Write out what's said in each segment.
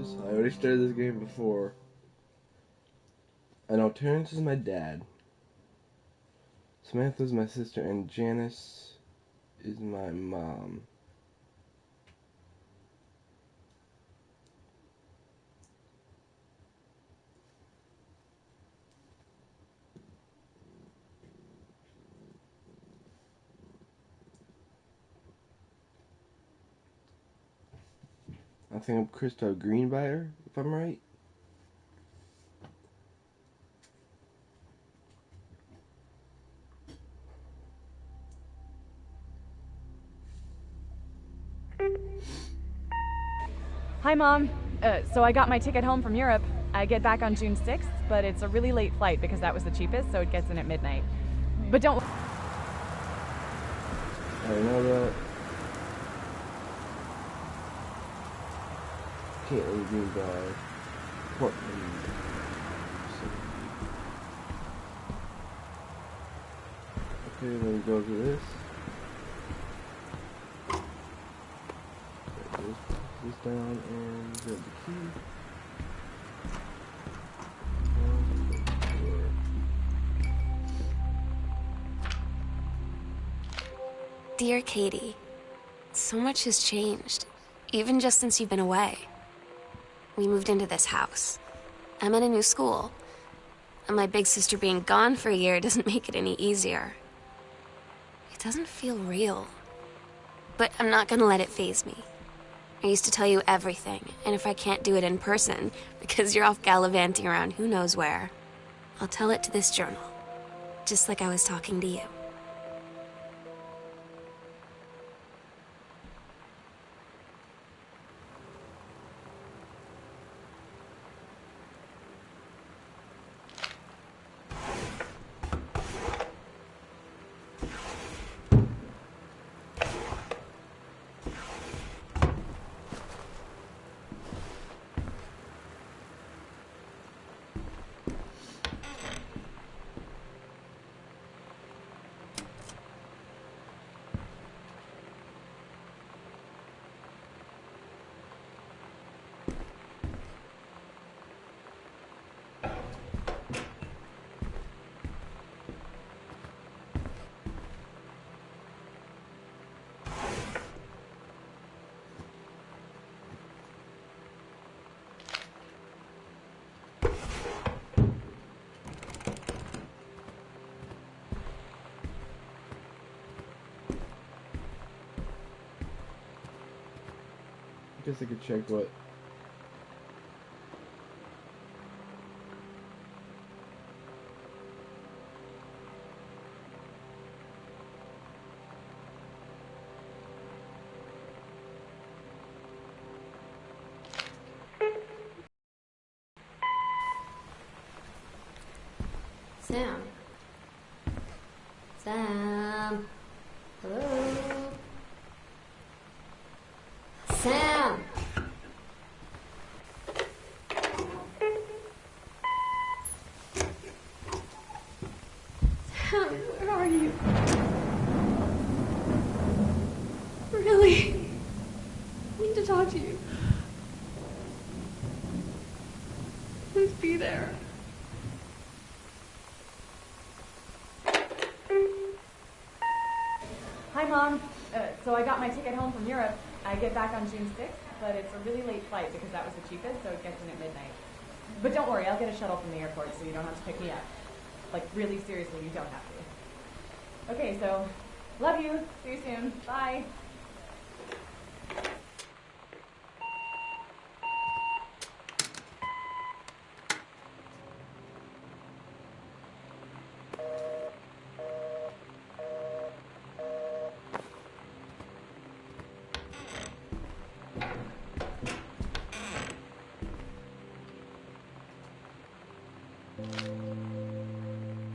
names. I already started this game before. I know Terrence is my dad. Samantha's my sister, and Janice is my mom. I think I'm Christoph Greenbrier, if I'm right. Hi, Mom. So I got my ticket home from Europe. I get back on June 6th, but it's a really late flight because that was the cheapest, so it gets in at midnight. But don't... I know that. Caitlin Greenbrier. Portland. Okay, let me go to this. This down and grab the key. Dear Katie, so much has changed, even just since you've been away. We moved into this house. I'm at a new school, and my big sister being gone for a year doesn't make it any easier. It doesn't feel real, but I'm not gonna let it faze me. I used to tell you everything, and if I can't do it in person, because you're off gallivanting around who knows where, I'll tell it to this journal, just like I was talking to you. I guess I could check what. Sam. Sam. Hello? Sam! Sam, where are you? Really? I need to talk to you. Please be there. Hi, Mom. So I got my ticket home from Europe. I get back on June 6th, but it's a really late flight because that was the cheapest, so it gets in at midnight. But don't worry, I'll get a shuttle from the airport so you don't have to pick me up. Like, really seriously, you don't have to. Okay, so, love you. See you soon. Bye.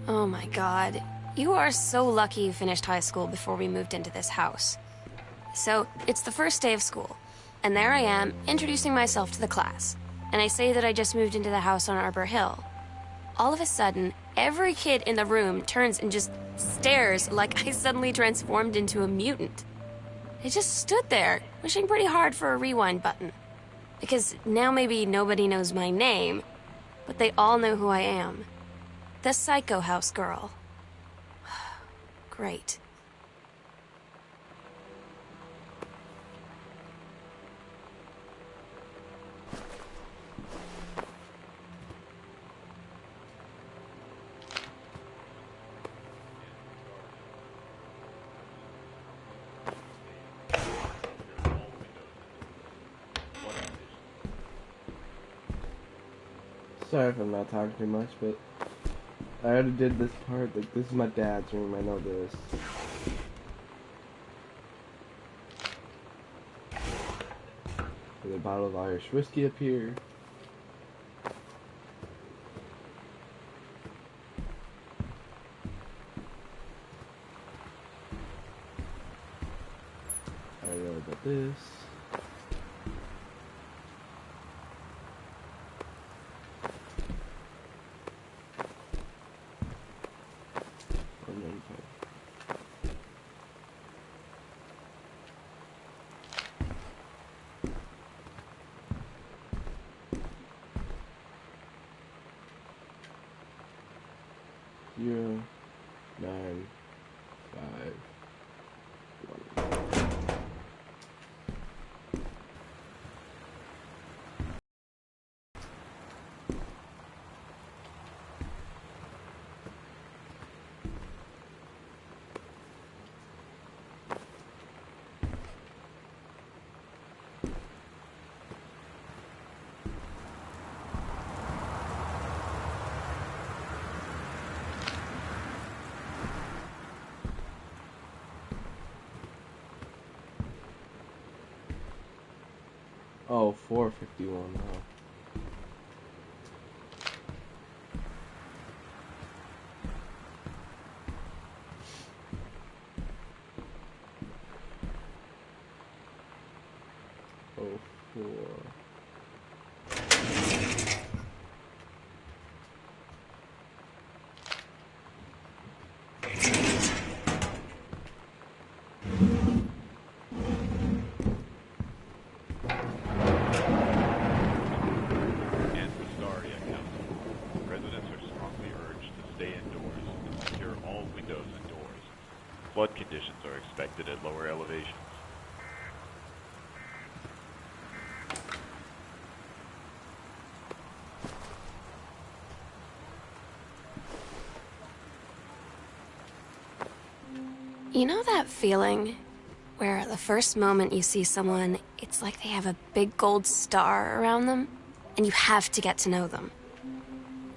Oh my God. You are so lucky you finished high school before we moved into this house. So, it's the first day of school, and there I am, introducing myself to the class. And I say that I just moved into the house on Arbor Hill. All of a sudden, every kid in the room turns and just stares like I suddenly transformed into a mutant. I just stood there, wishing pretty hard for a rewind button. Because now maybe nobody knows my name, but they all know who I am. The Psycho House girl. Great. Sorry if I'm not talking too much, but I already did this part. Like, this is my dad's room. I know this. There's a bottle of Irish whiskey up here. I don't know about this. Zero, 9, 5, 1. Oh, 451. Oh. Oh, 4. Flood conditions are expected at lower elevations. You know that feeling where the first moment you see someone, it's like they have a big gold star around them, and you have to get to know them?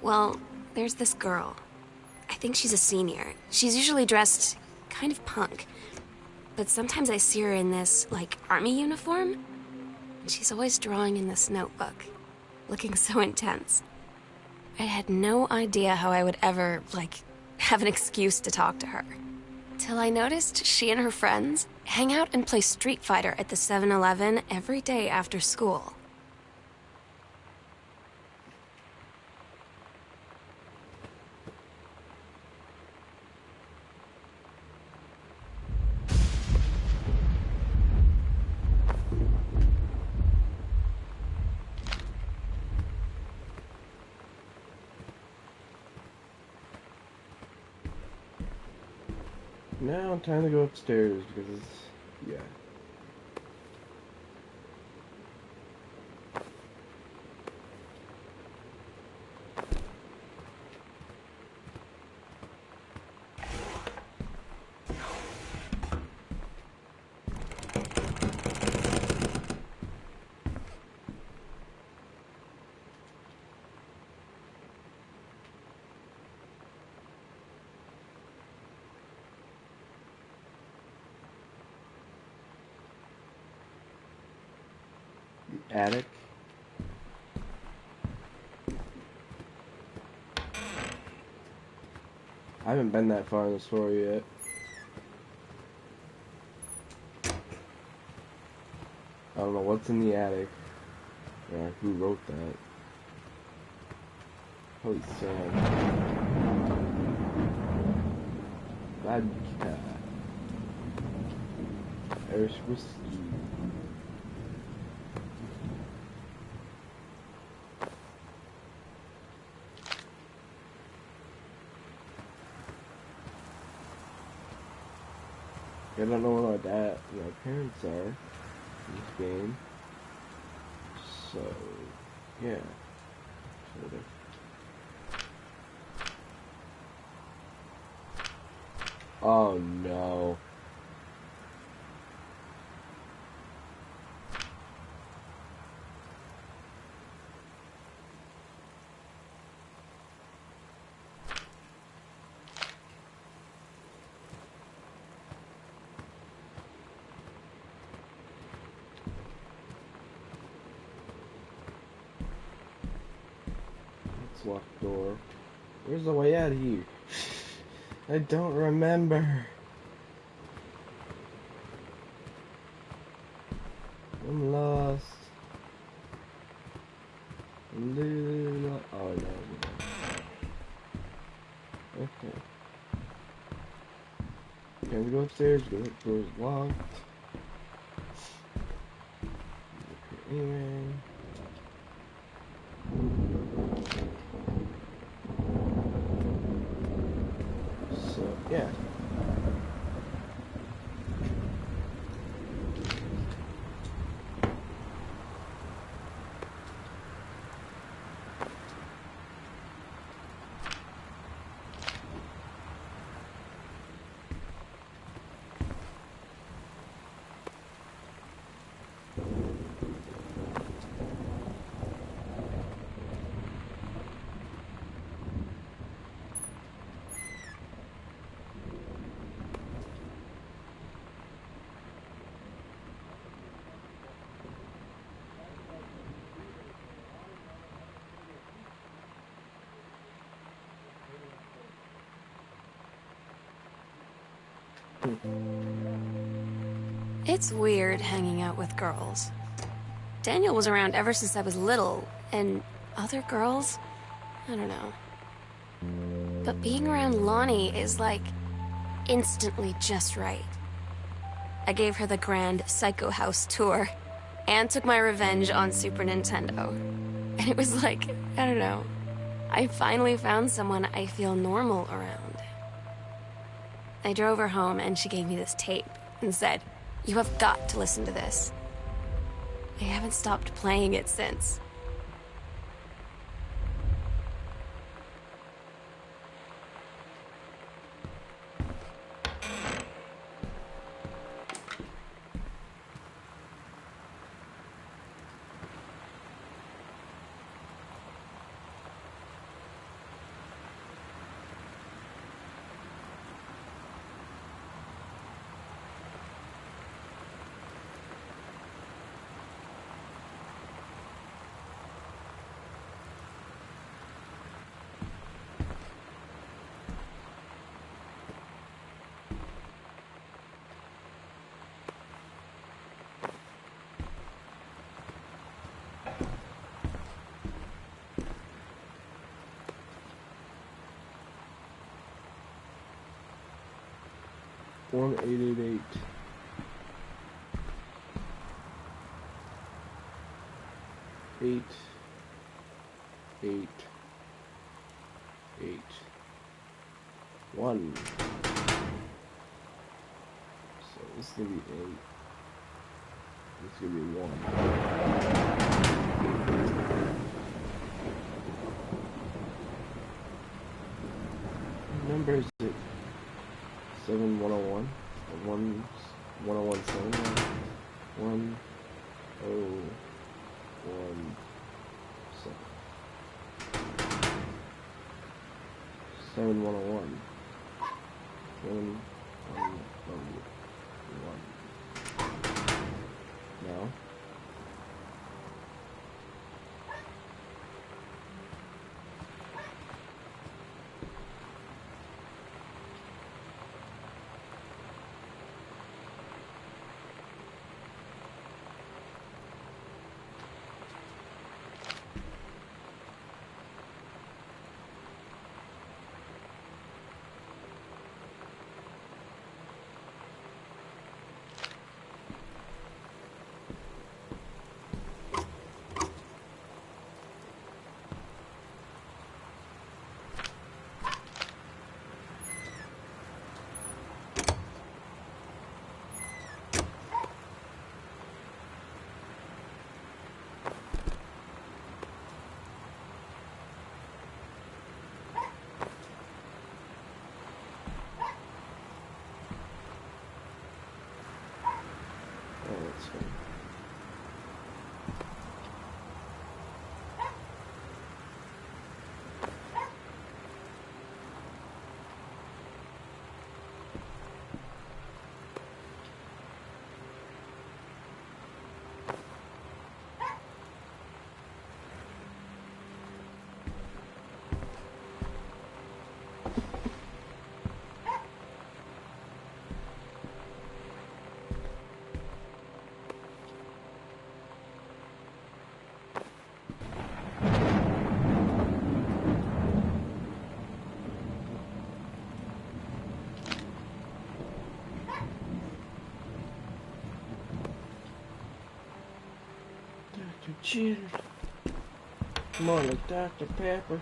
Well, there's this girl. I think she's a senior. She's usually dressed kind of punk, but sometimes I see her in this, like, army uniform, and she's always drawing in this notebook, looking so intense. I had no idea how I would ever, like, have an excuse to talk to her. Till I noticed she and her friends hang out and play Street Fighter at the 7-Eleven every day after school. Now, time to go upstairs because, yeah. Attic. I haven't been that far in the story yet. I don't know what's in the attic. Or who wrote that. Holy Sam. Vodka. Irish whiskey. I don't know where my dad and my parents are in this game. So, yeah. Sort of. Oh no. Let's lock the door. Where's the way out of here? I don't remember. I'm lost. Oh no. Okay. Can we go upstairs? The door's locked. Anyway. So, yeah. It's weird hanging out with girls. Daniel was around ever since I was little, and other girls? I don't know. But being around Lonnie is like instantly just right. I gave her the grand Psycho House tour and took my revenge on Super Nintendo. And it was like, I don't know, I finally found someone I feel normal around. I drove her home and she gave me this tape and said, "You have got to listen to this." I haven't stopped playing it since. One 888. Eight, eight, eight, one. So this is gonna be 8. This is gonna be 1. What number is it? 7101? 1017? 1017. 7101. 7101. No. Cheers. Come on, like Dr. Pepper.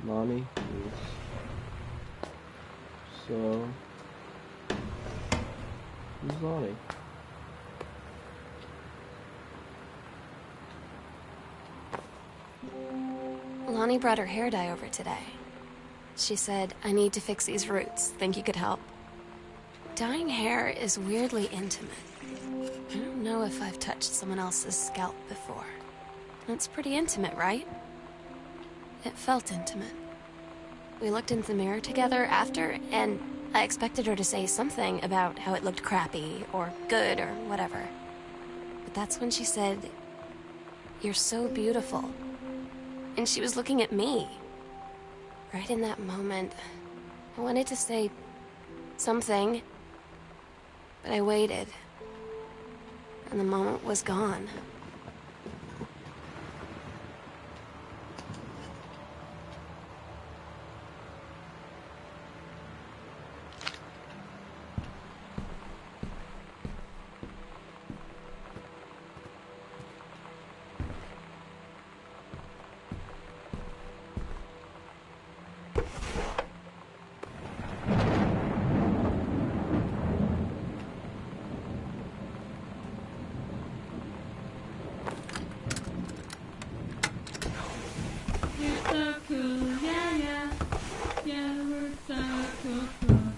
Lonnie is so. Who's Lonnie? Lonnie brought her hair dye over today. She said, I need to fix these roots. Think you could help? Dyeing hair is weirdly intimate. I don't know if I've touched someone else's scalp before. It's pretty intimate, right? It felt intimate. We looked in the mirror together after, and I expected her to say something about how it looked crappy, or good, or whatever. But that's when she said, "You're so beautiful." And she was looking at me. Right in that moment, I wanted to say something, but I waited. And the moment was gone. So cool, yeah, yeah. Yeah, we're so cool, cool.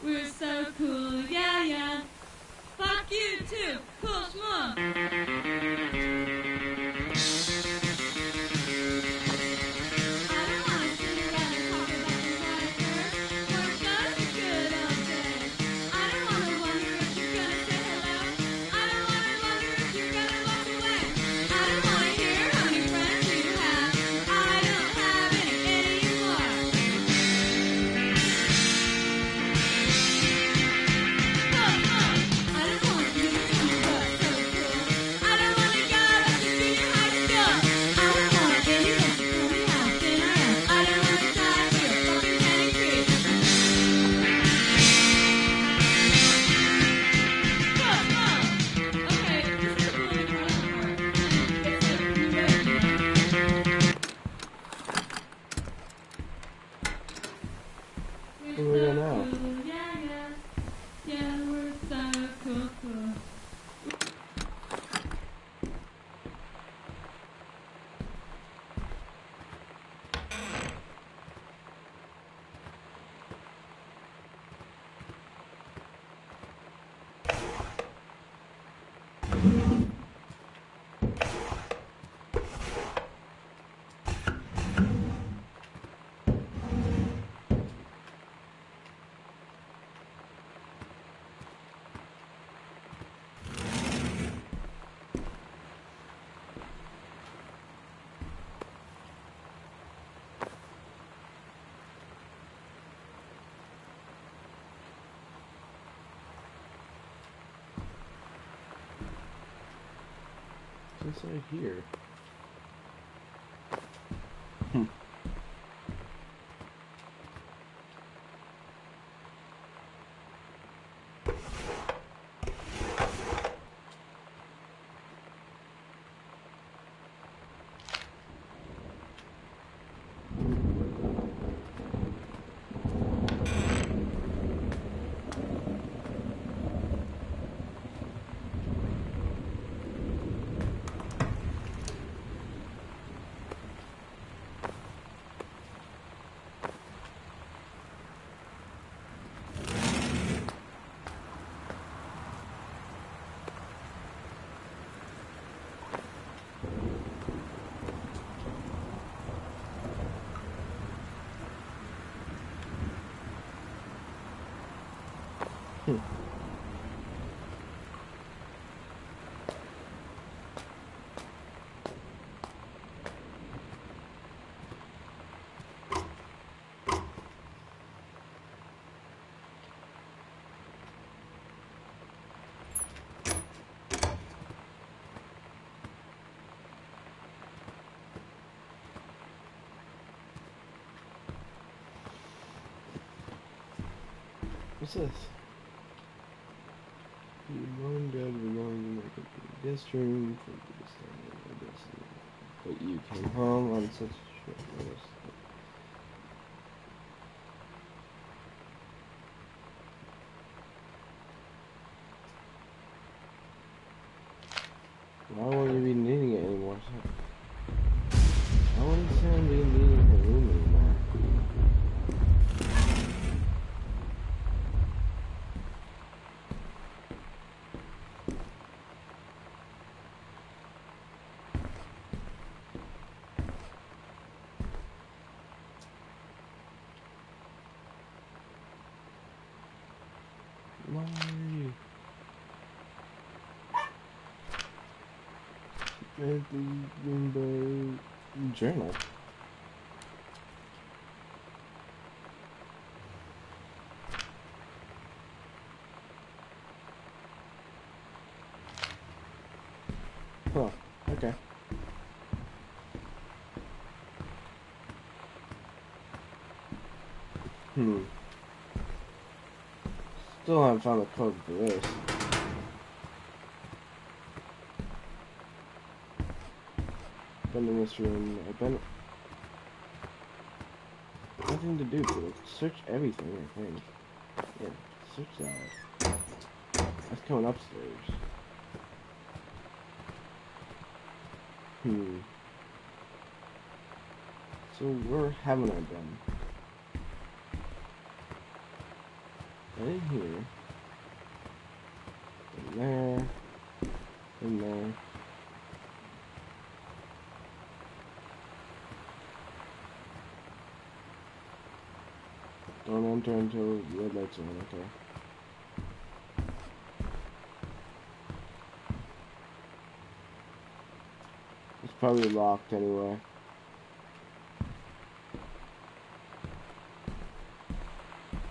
We're so cool, yeah, yeah. Fuck you too, cool schmuck. I don't wanna sit around and talk about your life first. Work does a good all day. I don't wanna wonder if you're gonna say hello. I don't wanna wonder if you're gonna walk away. I don't wanna hear how many friends you have. I don't have any anymore. I don't want you to tell me what's so cool. I don't wanna go back to junior high school. I don't want anyone to tell me how thin I am. I don't wanna die to a fucking penny creep. Okay, this is a really important part. It's like you wrote me. Where do we go now? Cool, yeah, yeah. Yeah, we're so cool, cool. What's inside here? What's this? Mom and Dad were going to make a guest room for the stay, I guess. But you came home on such short notice. Why won't you be needing it anymore? I wouldn't say I'm be needing her room anymore. Why? At the Rainbow Journal. Huh, okay. Still haven't found the code for this. Been in this room. I've been. Nothing to do to it. Search everything, I think. Yeah, search that. That's coming upstairs. So where haven't I been? In here. In there. In there. Don't enter until the red lights are on, okay. It's probably locked anyway.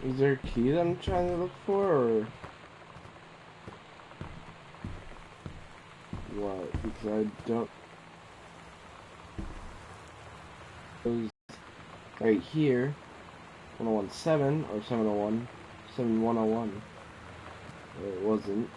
Is there a key that I'm trying to look for, or what? Because I don't. It was right here. 1017 or 701. 7101. It wasn't.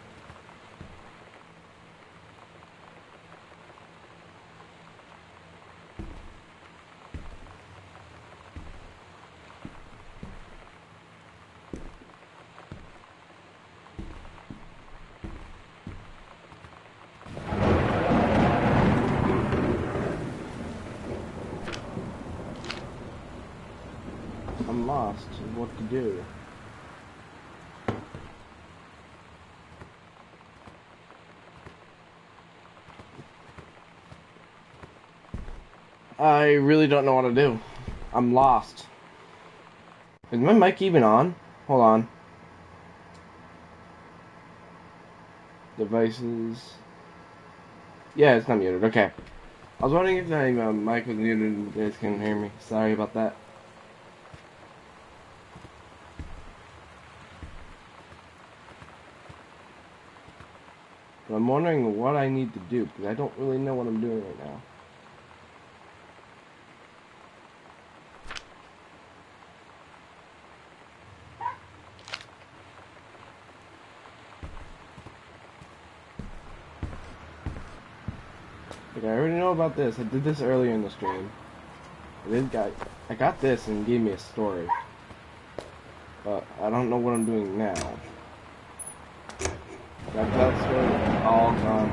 I'm lost in what to do. I really don't know what to do. I'm lost. Is my mic even on? Hold on. Devices. Yeah, it's not muted. Okay. I was wondering if my mic was muted and you guys couldn't hear me. Sorry about that. But I'm wondering what I need to do, because I don't really know what I'm doing right now. Like, I already know about this. I did this earlier in the stream. I got this and it gave me a story. But I don't know what I'm doing now. Got that story all gone.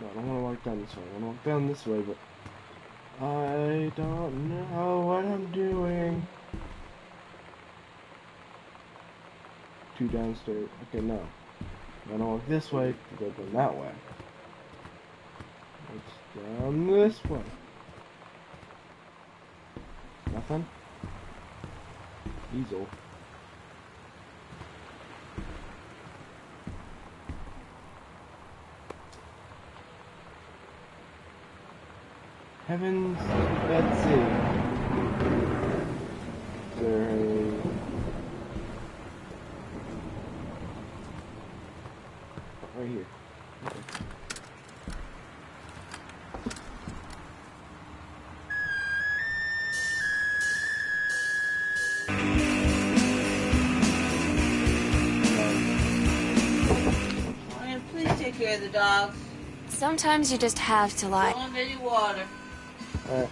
No, I don't want to walk down this way. I want to walk down this way, but I don't know what I'm doing. 2 downstairs. Okay, no. I want to walk this way to go down that way. It's down this way. Nothing? Diesel. Heavens, Betsy. There a... Right here. Okay. Ryan, please take care of the dogs. Sometimes you just have to lie. Don't have any water. Alright.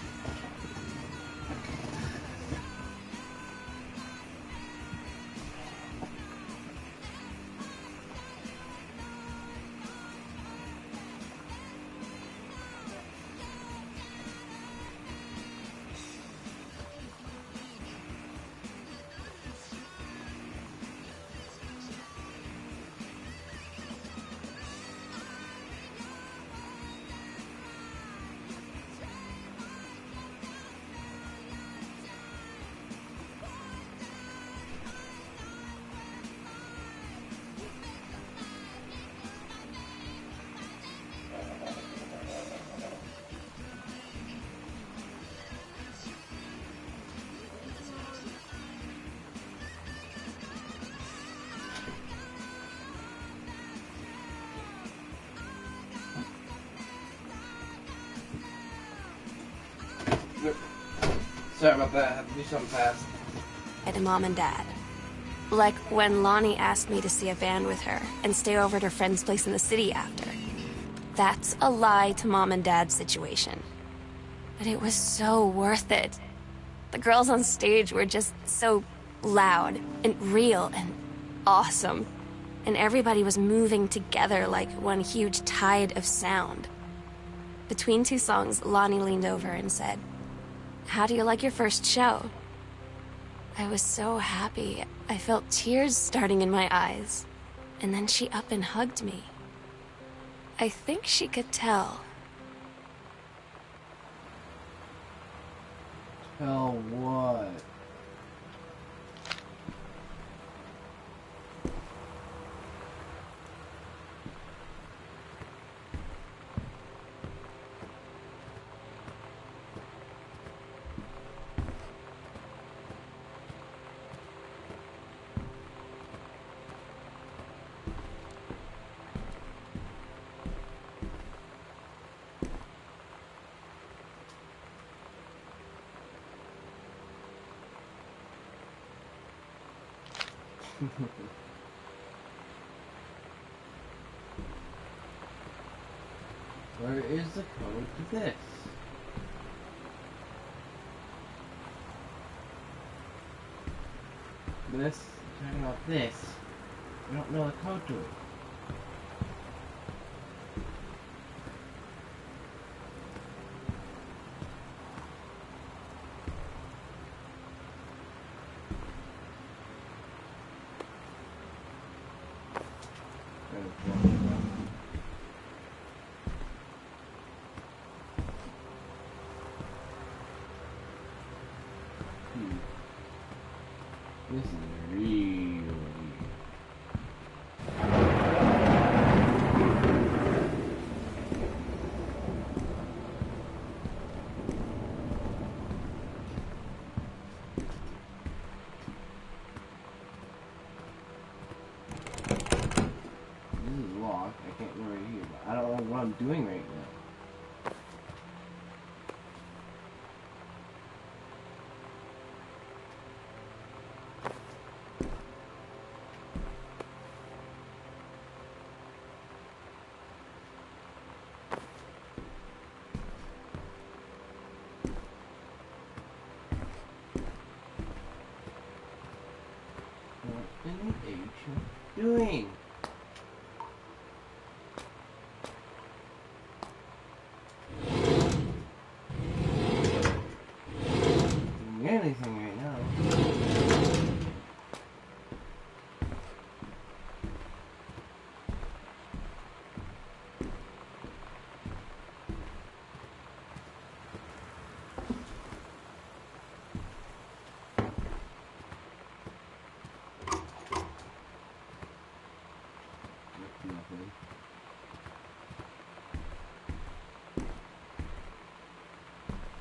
Sorry about that. I had to do something fast. To Mom and Dad. Like when Lonnie asked me to see a band with her and stay over at her friend's place in the city after. That's a lie to Mom and Dad's situation. But it was so worth it. The girls on stage were just so loud and real and awesome. And everybody was moving together like one huge tide of sound. Between two songs, Lonnie leaned over and said, "How do you like your first show?" I was so happy. I felt tears starting in my eyes. And then she up and hugged me. I think she could tell. Tell what? Where is the code to this? This, talking about this. We don't know the code to it. This is really weird.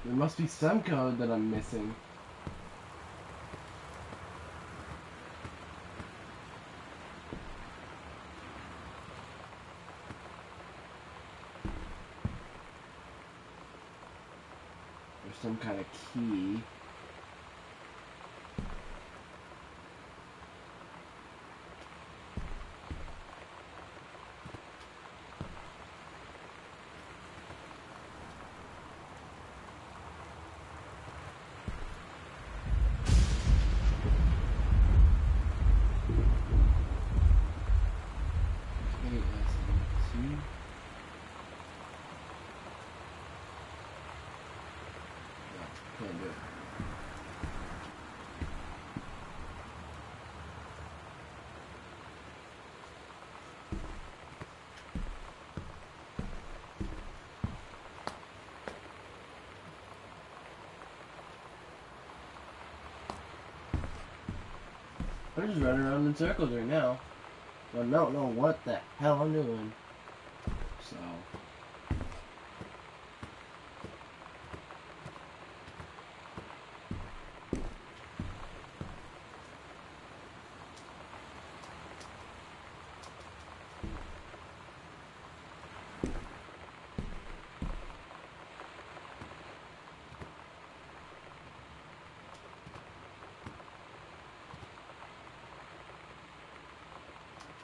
There must be some code that I'm missing. There's some kind of key. KSMT. No, can't do it. I'm just running around in circles right now. I don't know what the hell I'm doing. So.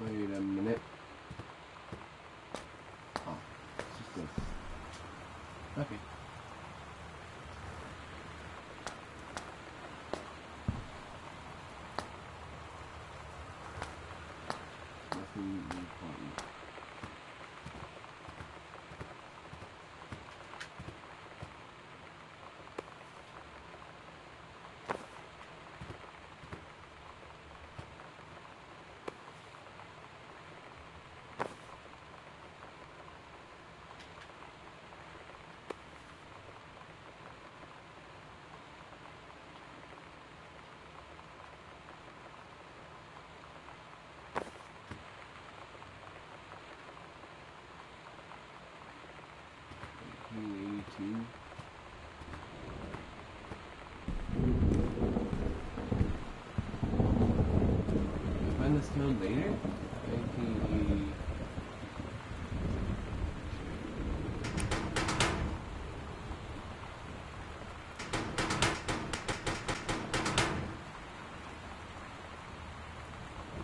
Wait a minute. Oh, it's just this. Okay. Nothing important. Two. Find this code later? 1980.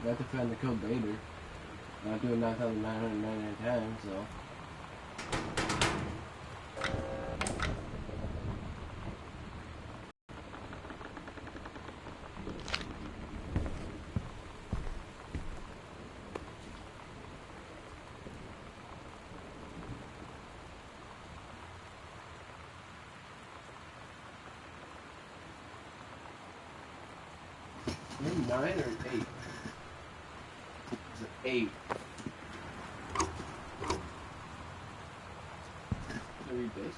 I have to find the code later. I'm not doing 9,999 times, so. Maybe 9 or an 8? It's an 8. Can I read this?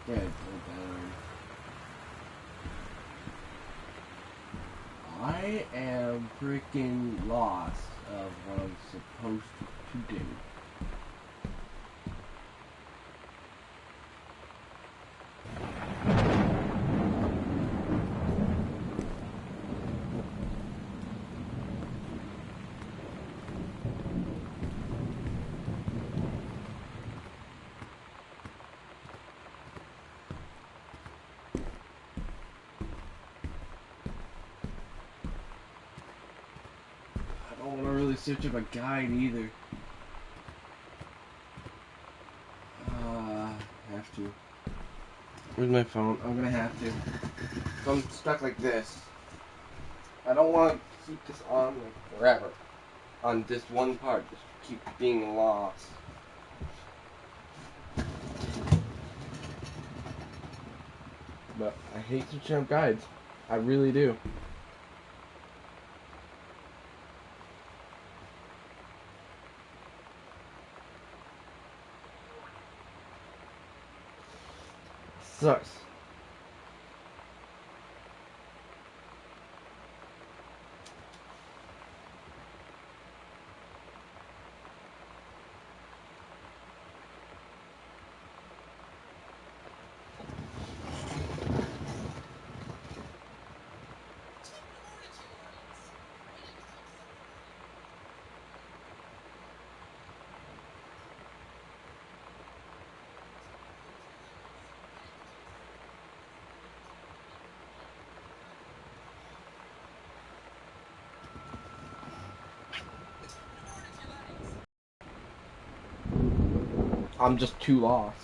Yeah, I read that already. I am freaking lost of what I'm supposed to do. I don't want to really search up a guide either. Have to. Where's my phone? I'm gonna have to. So I'm stuck like this. I don't want to keep this on like forever. On this one part, just keep being lost. But I hate searching up guides. I really do. Sucks. I'm just too lost.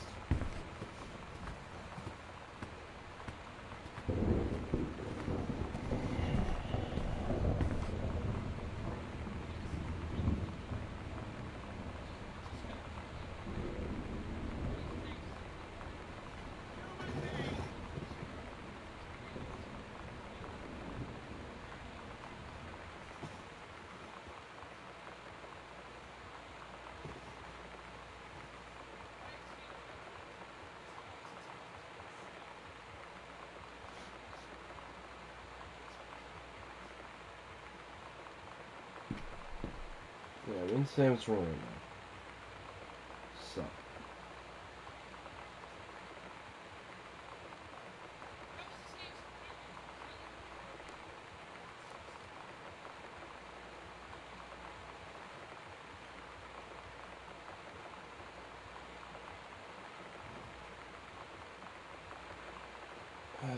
Yeah, I'm in Sam's room right now. So.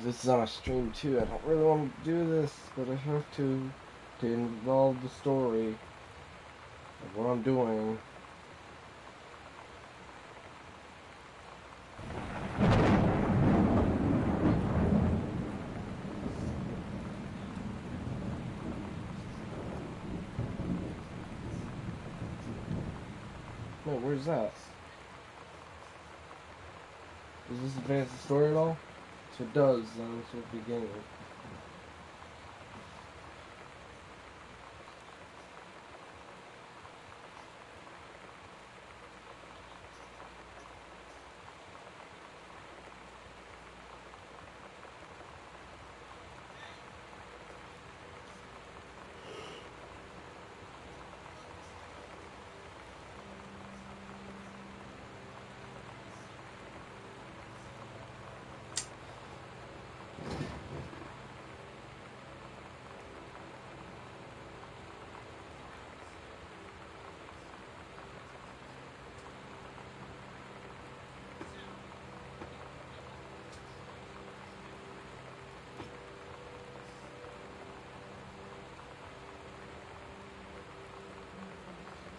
This is on a stream too. I don't really want to do this, but I have to involve the story of what I'm doing. Wait, where's that? Does this advance the story at all? If it does, then it's at the beginning.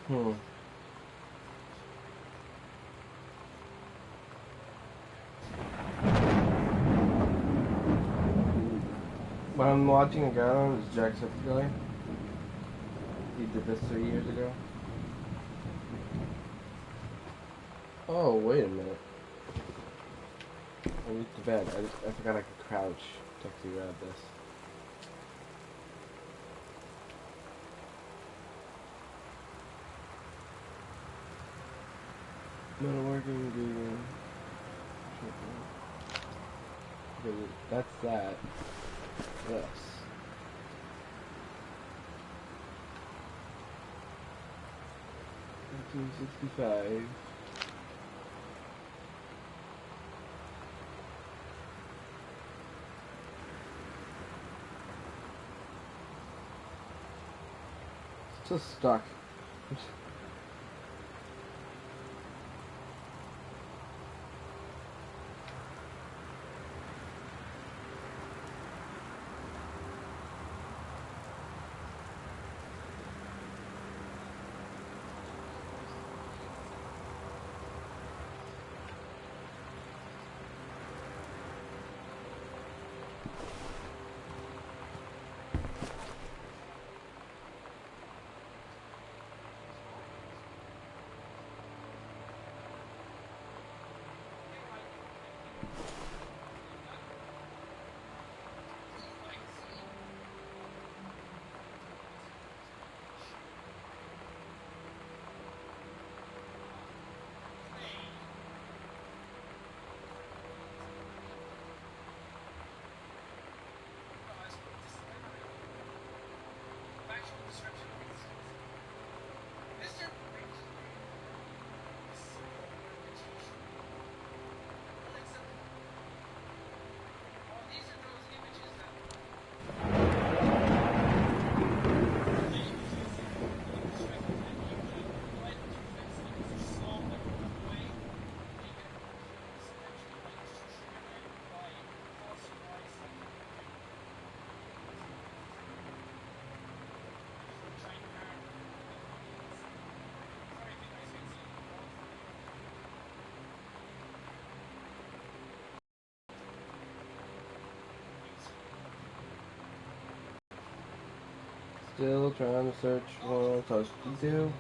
Hmm. What I'm watching a guy on is Jacksepticeye. He did this 3 years ago. Oh, wait a minute. I need to bed. I forgot I could crouch to actually grab this. Metalworking, vegan. Okay, that's that. Yes. $1965. Still stuck. Still trying to search for Toasty Do.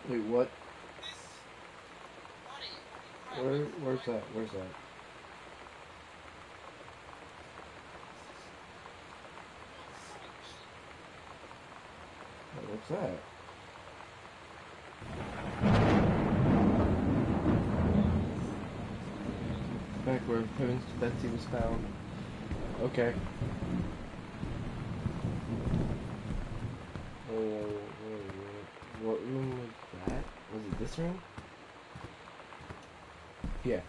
Wait, what? Where's that? Where's that? What's that? Back where Prince Betsy was found. Okay. What room was that? Was it this room? Yeah.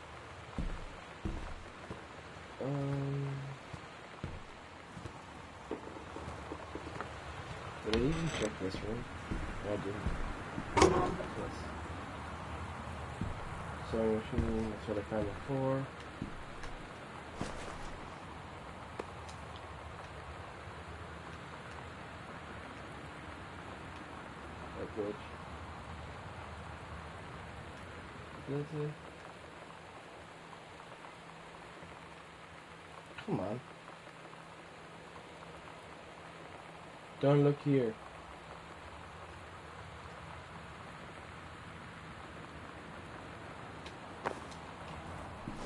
Did I even check this room? No, I didn't. Yes. Sewing machine, that's what I found before. That glitch. That's it. Come on. Don't look here.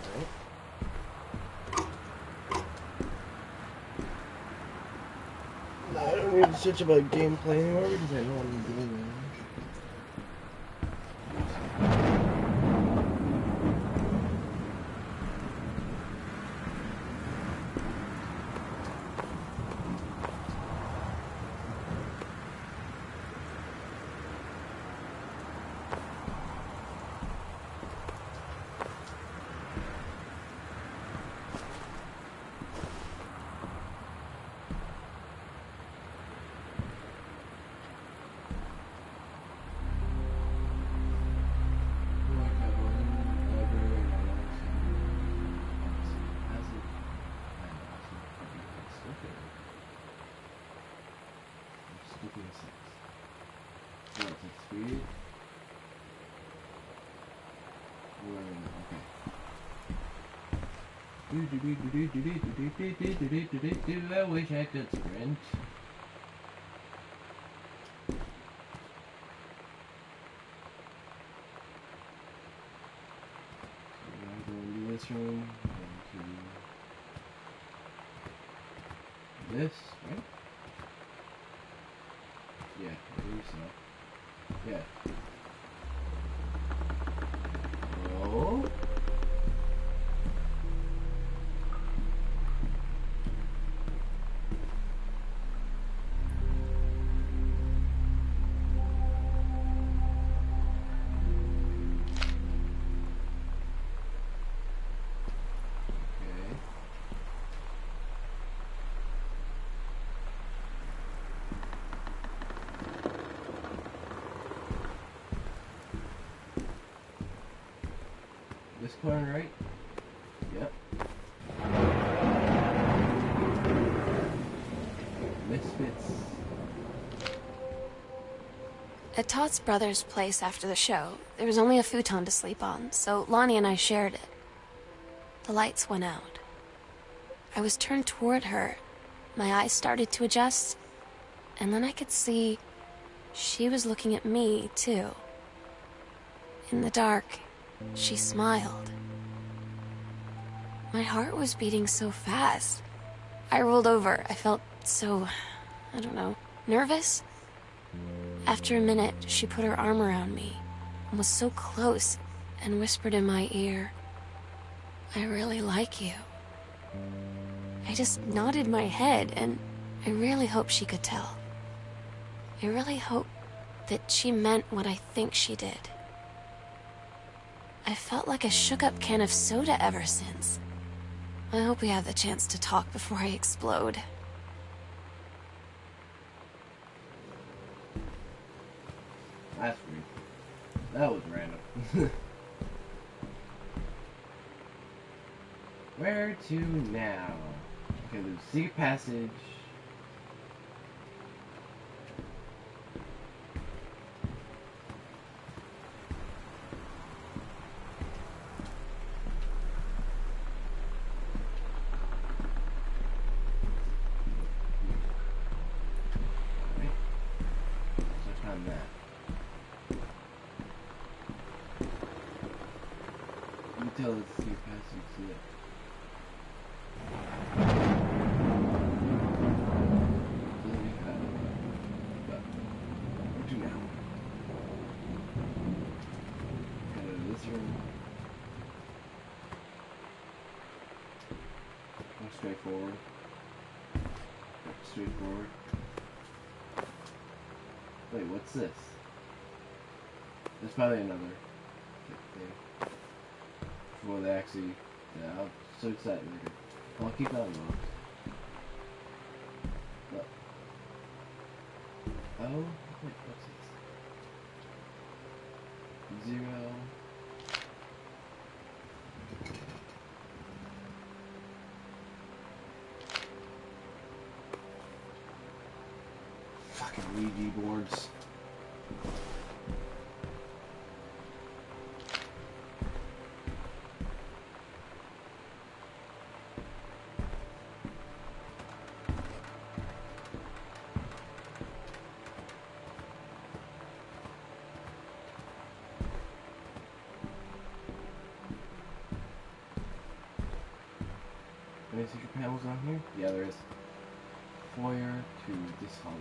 Alright. I don't need to search about gameplay anymore because I know what I'm doing now. I wish I could sprint. So we're gonna go into this room, into this, right? Yeah, I believe so. Yeah. Oh. This corner, right? Yep. Misfits. At Todd's brother's place after the show, there was only a futon to sleep on, so Lonnie and I shared it. The lights went out. I was turned toward her. My eyes started to adjust, and then I could see she was looking at me, too. In the dark, she smiled. My heart was beating so fast. I rolled over. I felt so, I don't know, nervous. After a minute, she put her arm around me and was so close and whispered in my ear, "I really like you." I just nodded my head, and I really hoped she could tell. I really hoped that she meant what I think she did. I felt like a shook-up can of soda ever since. I hope we have the chance to talk before I explode. That's weird. That was random. Where to now? Okay, there's secret passage. Alright. So I found that. tell it's your past you see it. But what do now? Go to this room. Go straight forward. Straight forward. Wait, what's this? There's probably another thing. Before they actually, yeah, I'm so excited. I'll keep that unlocked. But, oh, wait, what's this? 0. Fucking Ouija boards. Any secret panels on here? Yeah, there is. Foyer to this hallway.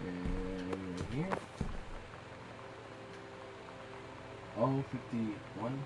And right here. Oh, 51.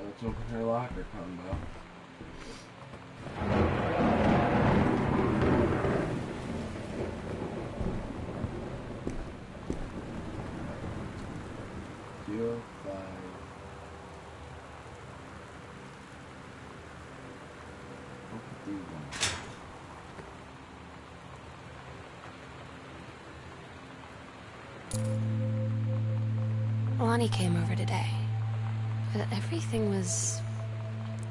Let's open her locker combo. Zero, 5. Lonnie came over today, but everything was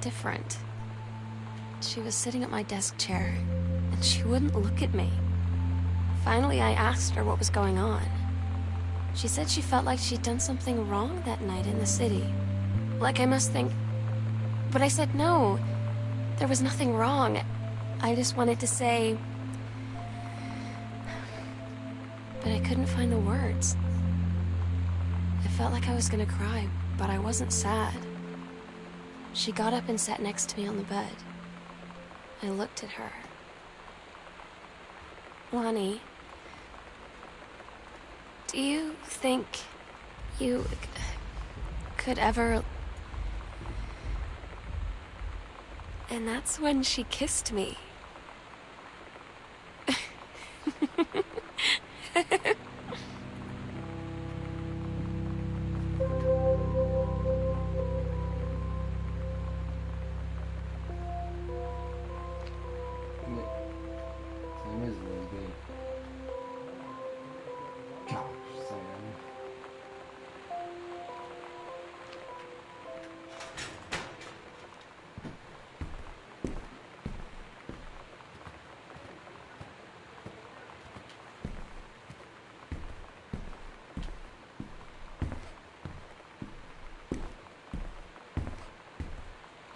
different. She was sitting at my desk chair, and she wouldn't look at me. Finally, I asked her what was going on. She said she felt like she'd done something wrong that night in the city. Like I must think... But I said no. There was nothing wrong. I just wanted to say... But I couldn't find the words. I felt like I was gonna cry, but I wasn't sad. She got up and sat next to me on the bed. I looked at her. Lonnie, do you think you could ever... And that's when she kissed me.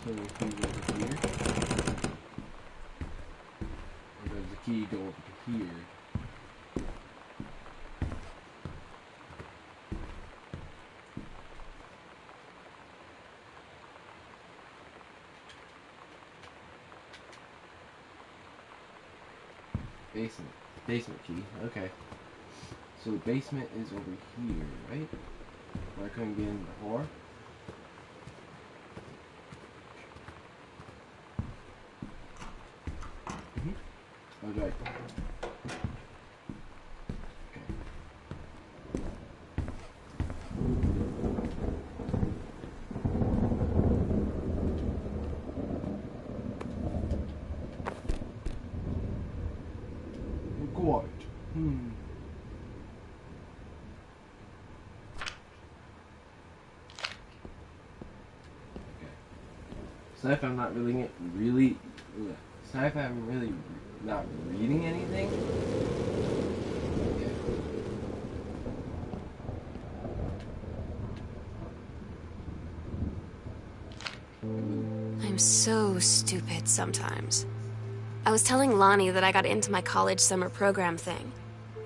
So the key go over here. Or does the key go over to here? Basement. Basement key. Okay. So the basement is over here, right? Where I couldn't get in before. Oh, right. Okay. Quiet. Sorry if I'm not really. Sorry if I'm really not reading anything. I'm so stupid sometimes. I was telling Lonnie that I got into my college summer program thing,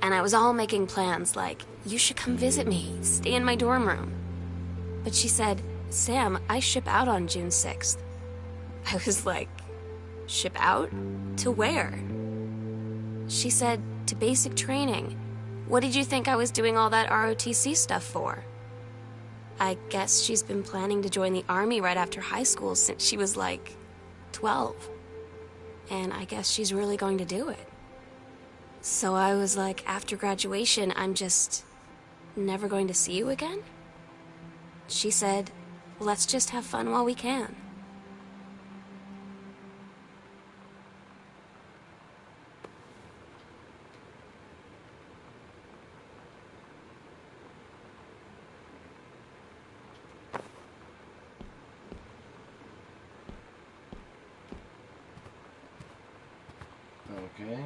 and I was all making plans like, you should come visit me, stay in my dorm room. But she said, Sam, I ship out on June 6th. I was like, ship out? To where? She said, to basic training. What did you think I was doing all that ROTC stuff for? I guess she's been planning to join the army right after high school since she was like 12. And I guess she's really going to do it. So I was like, after graduation, I'm just never going to see you again? She said, let's just have fun while we can. Okay.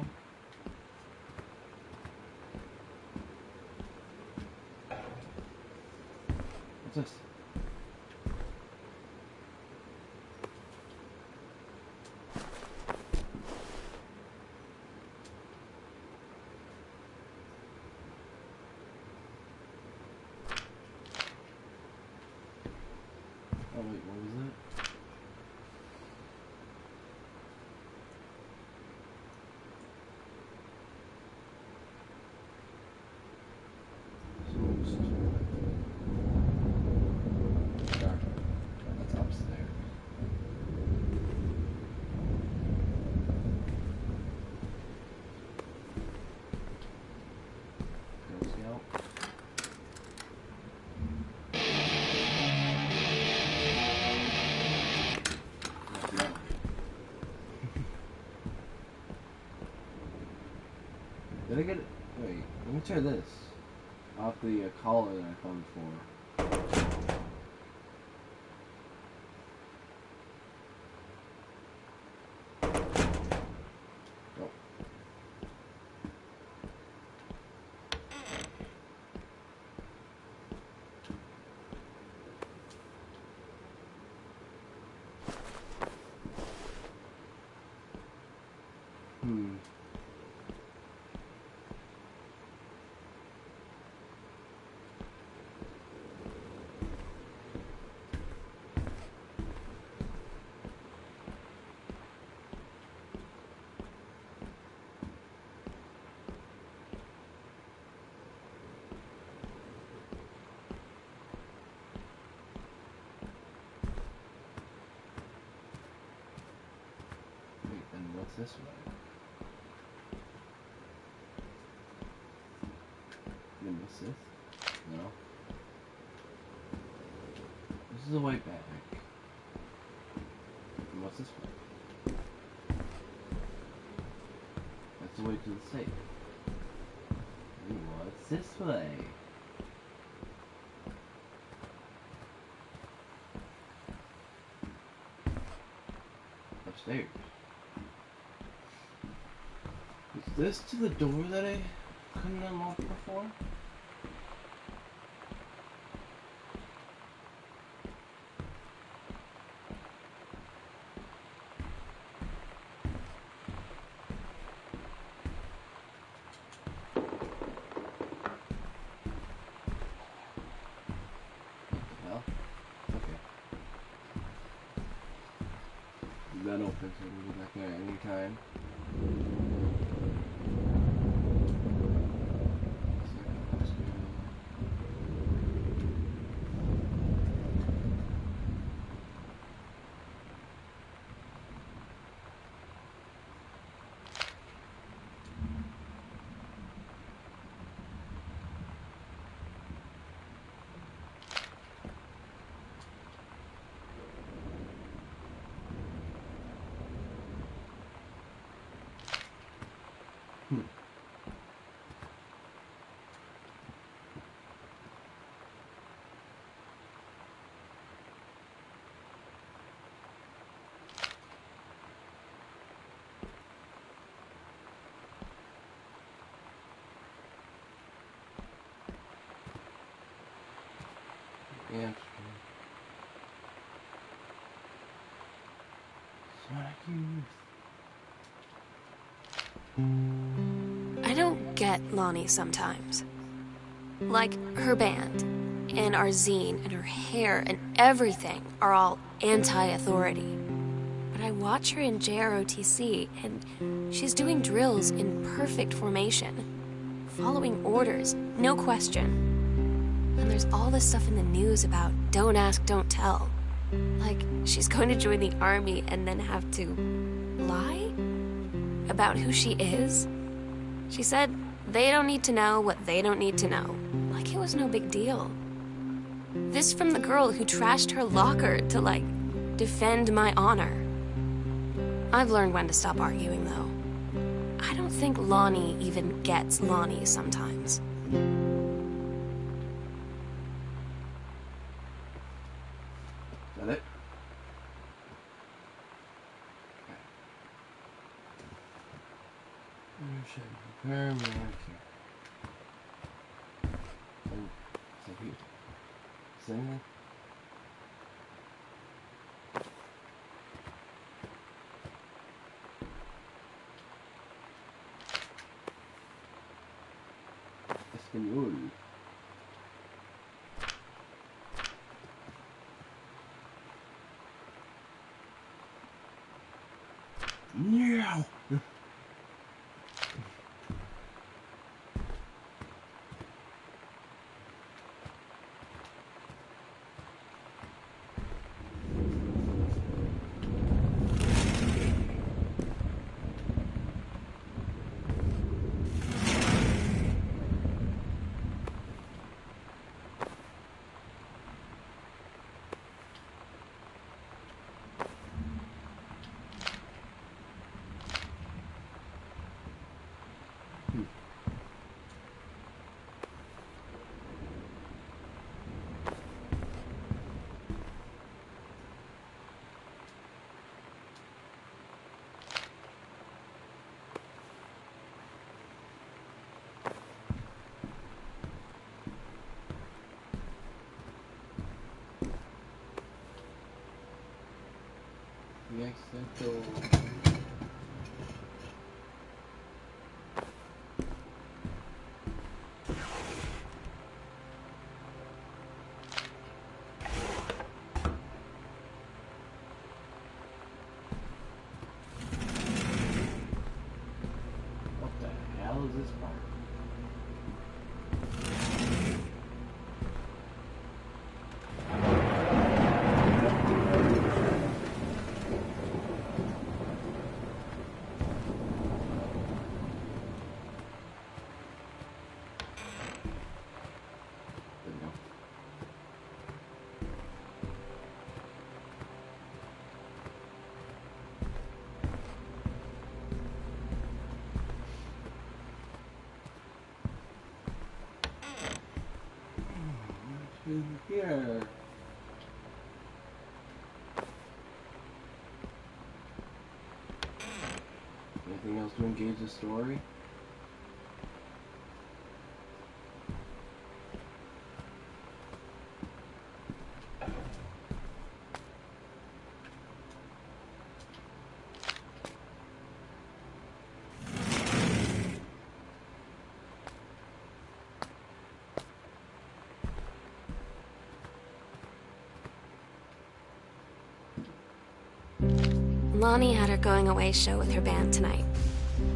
What's this? Oh wait, what was that? That's upstairs. Girl Scout. Did I get it? Wait, let me try this. Off the collar that I found before. Oh. Hmm. Wait, then what's this way? Then what's this? No. This is a white bag. And what's this way? That's the way to the safe. And what's this way? Upstairs. Is this to the door that I couldn't unlock before? Well, okay. That opens, so we can go back there at any time. Yeah, I'm Sonic Youth. I don't get Lonnie sometimes. Like, her band, and our zine, and her hair, and everything are all anti-authority. But I watch her in JROTC, and she's doing drills in perfect formation, following orders, no question. And there's all this stuff in the news about don't ask, don't tell. Like, she's going to join the army and then have to lie? About who she is? She said they don't need to know what they don't need to know. Like it was no big deal. This from the girl who trashed her locker to, like, defend my honor. I've learned when to stop arguing, though. I don't think Lonnie even gets Lonnie sometimes. Is that it? You should prepare me here. So here. Sing it. Español. Meow. Mi acento. What the hell is this part? There we go. What's in here? Anything else to engage the story? Lonnie had her going away show with her band tonight.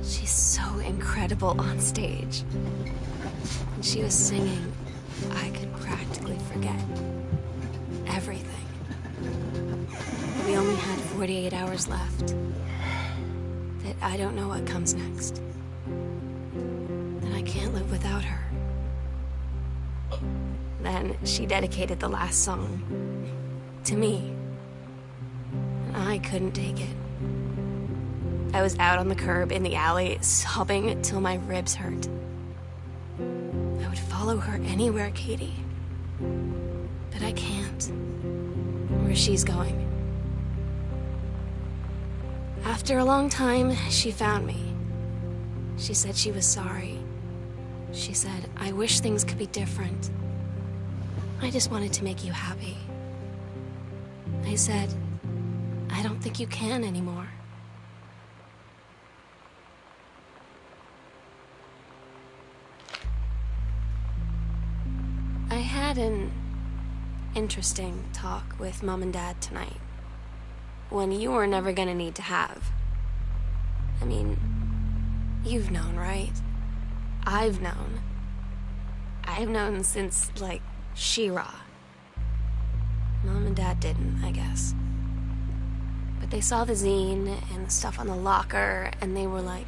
She's so incredible on stage. When she was singing, I could practically forget everything. We only had 48 hours left. That I don't know what comes next. That I can't live without her. Then she dedicated the last song to me. I couldn't take it. I was out on the curb in the alley, sobbing till my ribs hurt. I would follow her anywhere, Katie. But I can't. Where she's going. After a long time, she found me. She said she was sorry. She said, I wish things could be different. I just wanted to make you happy. I said, I don't think you can anymore. I had an interesting talk with Mom and Dad tonight. One you were never gonna need to have. I mean, you've known, right? I've known. I've known since, like, She-Ra. Mom and Dad didn't, I guess. But they saw the zine and the stuff on the locker, and they were like,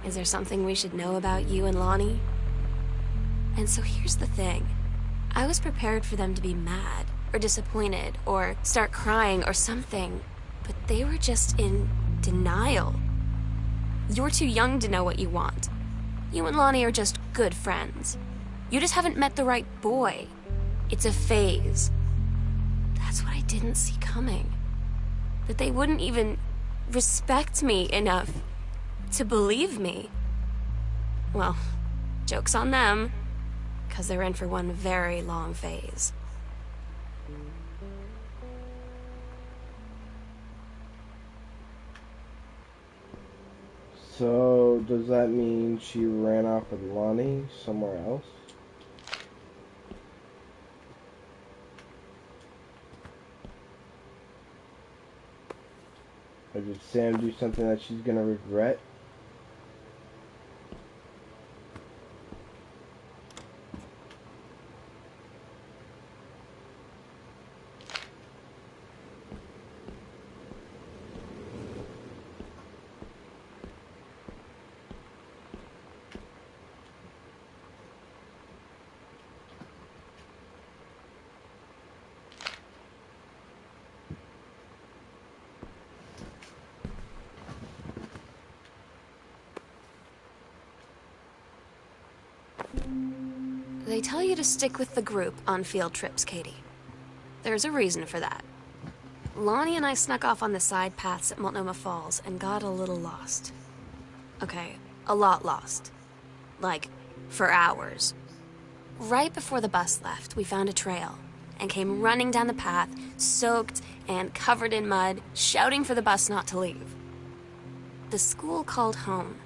is there something we should know about you and Lonnie? And so here's the thing. I was prepared for them to be mad, or disappointed, or start crying, or something. But they were just in denial. You're too young to know what you want. You and Lonnie are just good friends. You just haven't met the right boy. It's a phase. That's what I didn't see coming. That they wouldn't even respect me enough to believe me. Well, joke's on them, because they're in for one very long phase. So, does that mean she ran off with Lonnie somewhere else? Or did Sam do something that she's gonna regret? They tell you to stick with the group on field trips, Katie. There's a reason for that. Lonnie and I snuck off on the side paths at Multnomah Falls and got a little lost. Okay, a lot lost. Like, for hours. Right before the bus left, we found a trail and came running down the path, soaked and covered in mud, shouting for the bus not to leave. The school called home.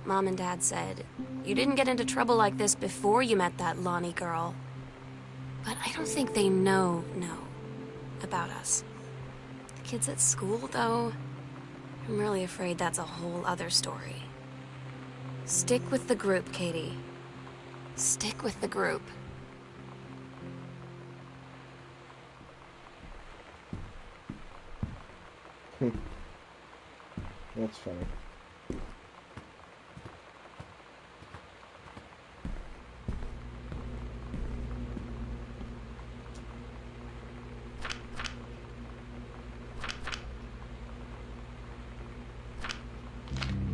Mom and Dad said, you didn't get into trouble like this before you met that Lonnie girl. But I don't think they know about us. The kids at school, though, I'm really afraid that's a whole other story. Stick with the group, Katie. Stick with the group. That's funny.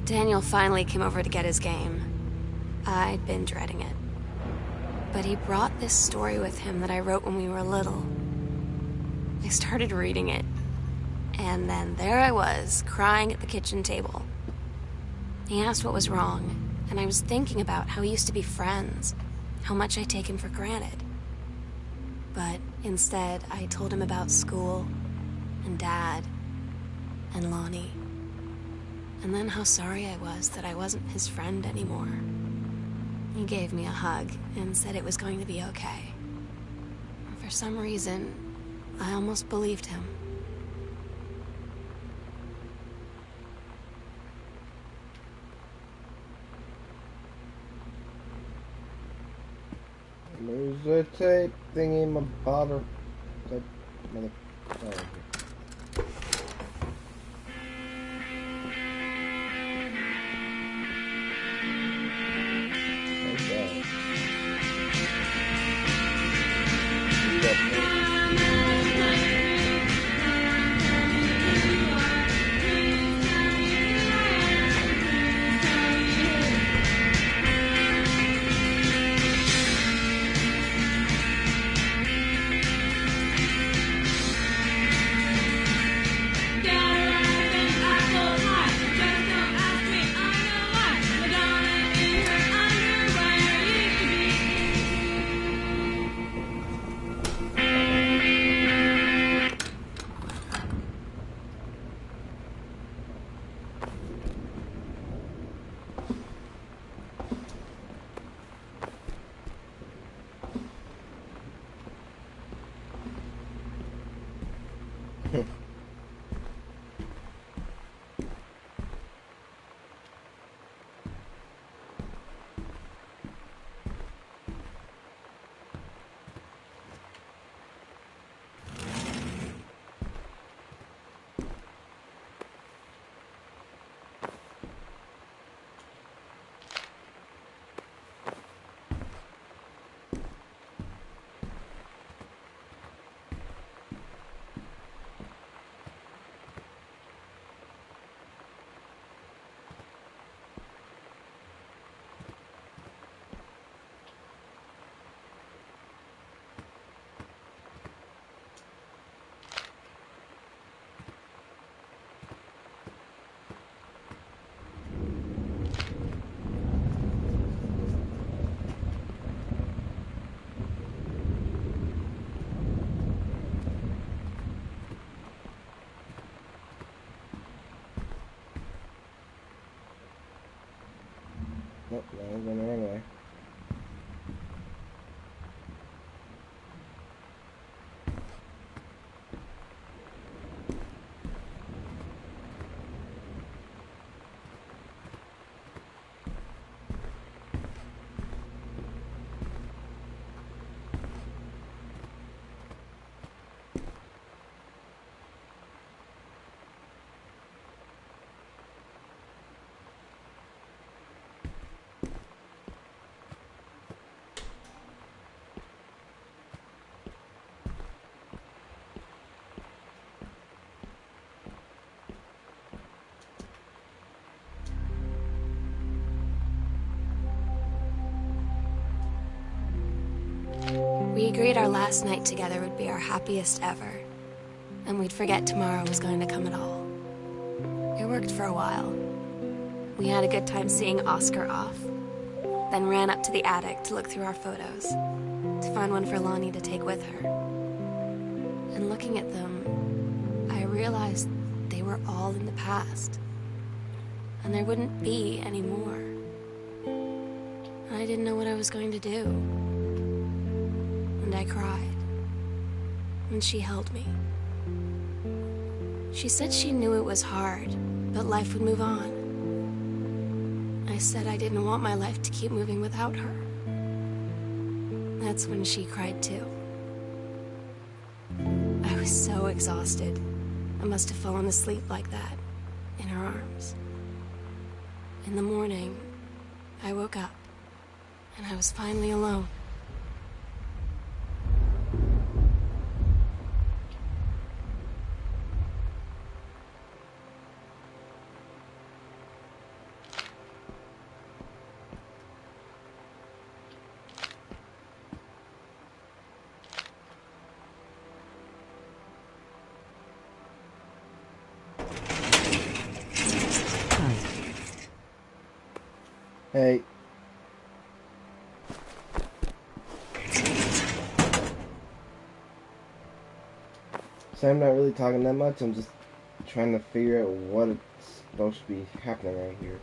Daniel finally came over to get his game. I'd been dreading it. But he brought this story with him that I wrote when we were little. I started reading it, and then there I was, crying at the kitchen table. He asked what was wrong, and I was thinking about how we used to be friends, how much I take him for granted. But instead, I told him about school, and Dad, and Lonnie. And then how sorry I was that I wasn't his friend anymore. He gave me a hug and said it was going to be okay. And for some reason, I almost believed him. There's a tape thingy in my bottle. That mother. Oh, Oh, no, I'm going the wrong way. We agreed our last night together would be our happiest ever, and we'd forget tomorrow was going to come at all. It worked for a while. We had a good time seeing Oscar off, then ran up to the attic to look through our photos, to find one for Lonnie to take with her. And looking at them, I realized they were all in the past, and there wouldn't be any more. And I didn't know what I was going to do. And I cried. And she held me. She said she knew it was hard, but life would move on. I said I didn't want my life to keep moving without her. That's when she cried too. I was so exhausted. I must have fallen asleep like that, in her arms. In the morning, I woke up, and I was finally alone. Hey. So I'm not really talking that much, I'm just trying to figure out what it's supposed to be happening right here.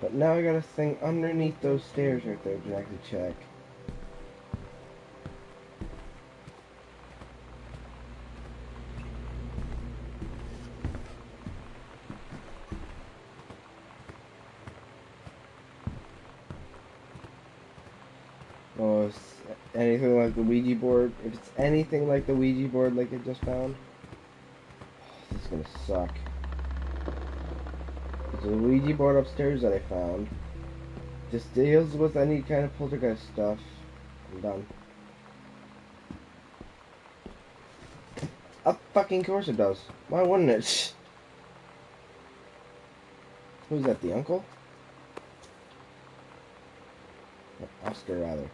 But now I got a thing underneath those stairs right there to actually check. Oh, it's anything like the Ouija board. If it's anything like the Ouija board like I just found, this is gonna suck. There's a Ouija board upstairs that I found. This deals with any kind of poltergeist stuff. I'm done. Of fucking course it does. Why wouldn't it? Who's that, the uncle? Or Oscar, rather.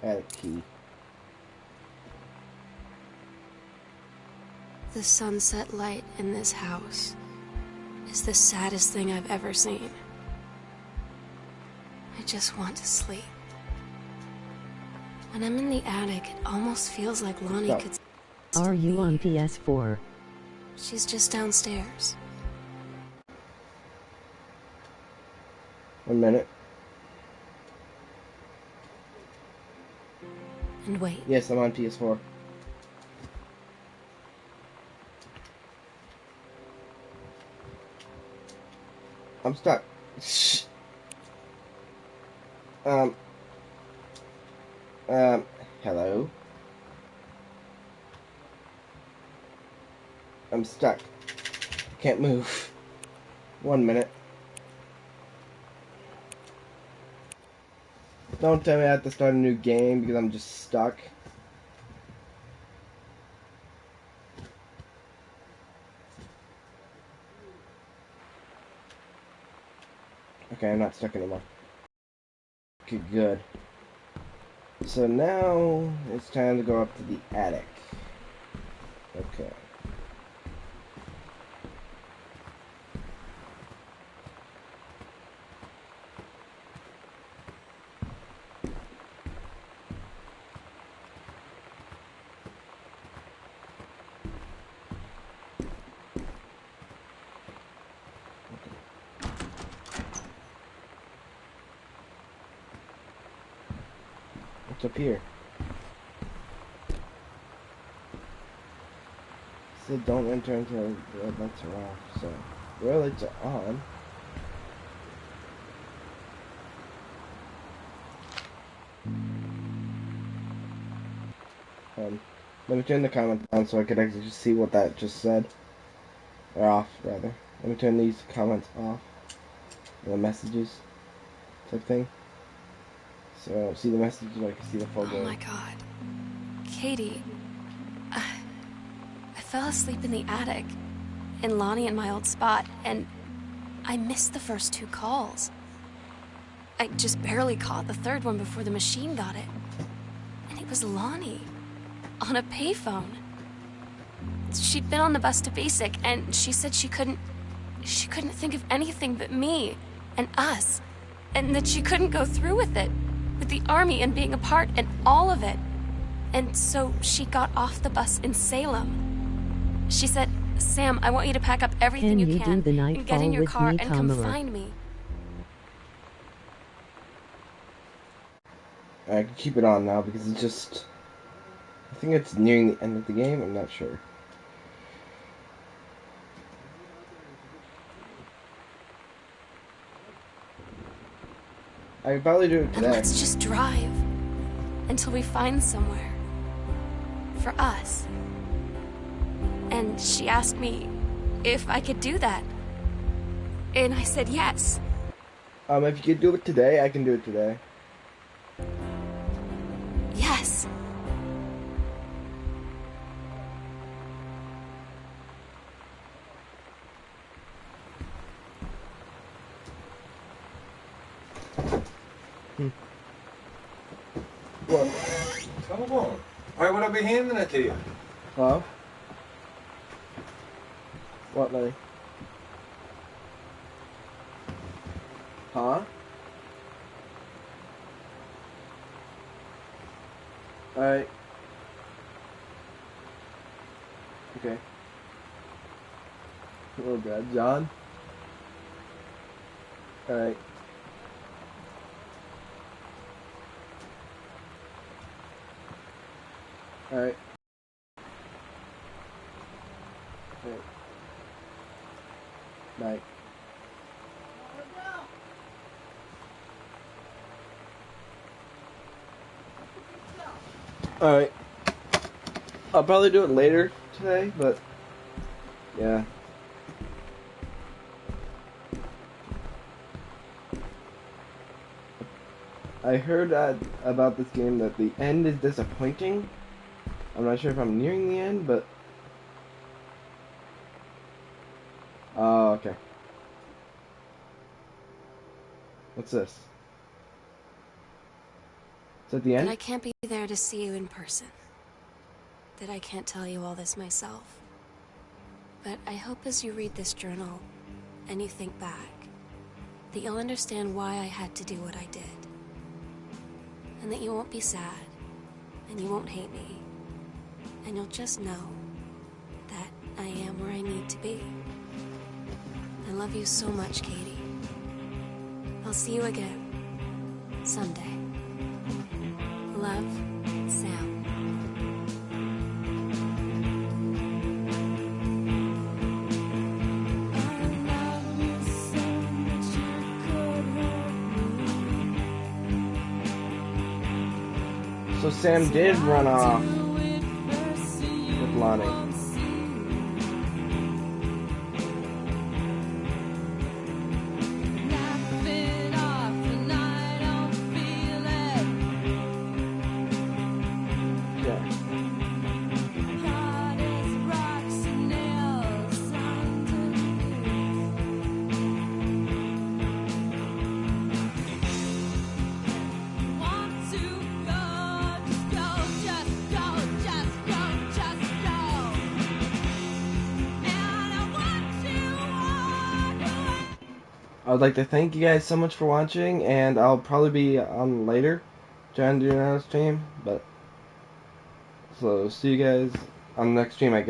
Add a key. The sunset light in this house is the saddest thing I've ever seen. I just want to sleep. When I'm in the attic, it almost feels like Lonnie Stop. could... Are you on PS4? She's just downstairs. 1 minute. And wait. Yes, I'm on PS4. I'm stuck. Shh. Hello? I'm stuck. Can't move. 1 minute. Don't tell me I have to start a new game because I'm just stuck. Okay, I'm not stuck anymore. Okay, good. So now it's time to go up to the attic. Okay. It's up here. It said don't enter until the red lights are off, so the red lights are on. Let me turn the comments on so I could actually just see what that just said. Or off, rather. Let me turn these comments off. The messages type thing. So, see the messages, I can see the full Oh game. my god. Katie. I fell asleep in the attic. In Lonnie and my old spot, and I missed the first 2 calls. I just barely caught the third one before the machine got it. And it was Lonnie. On a payphone. She'd been on the bus to Basic, and she said she couldn't think of anything but me and us, and that she couldn't go through with it, with the army and being apart and all of it. And so she got off the bus in Salem. She said, Sam, I want you to pack up everything Can you you can do the and get Nightfall in your with car me, and come Kamala? find me. I can keep it on now because it's just... I think it's nearing the end of the game, I'm not sure. I could probably do it And today. let's just drive until we find somewhere for us. And she asked me if I could do that. And I said yes. If you could do it today, I can do it today. Yes. What? Come on. Why would I be handing it to you? Huh? What, Lenny? Huh? Alright. Okay. Oh god, John? Alright. Alright. Alright. Night. Alright. I'll probably do it later today, but yeah. I heard about this game that the end is disappointing. I'm not sure if I'm nearing the end, but... Oh, okay. What's this? Is that the That end? I can't be there to see you in person. That I can't tell you all this myself. But I hope as you read this journal and you think back, that you'll understand why I had to do what I did. And that you won't be sad, and you won't hate me. And you'll just know that I am where I need to be. I love you so much, Katie. I'll see you again someday. Love, Sam. So Sam did run off with Lonnie. Yeah. I would like to thank you guys so much for watching, and I'll probably be on later trying to do another stream, but so see you guys on the next stream, I guess.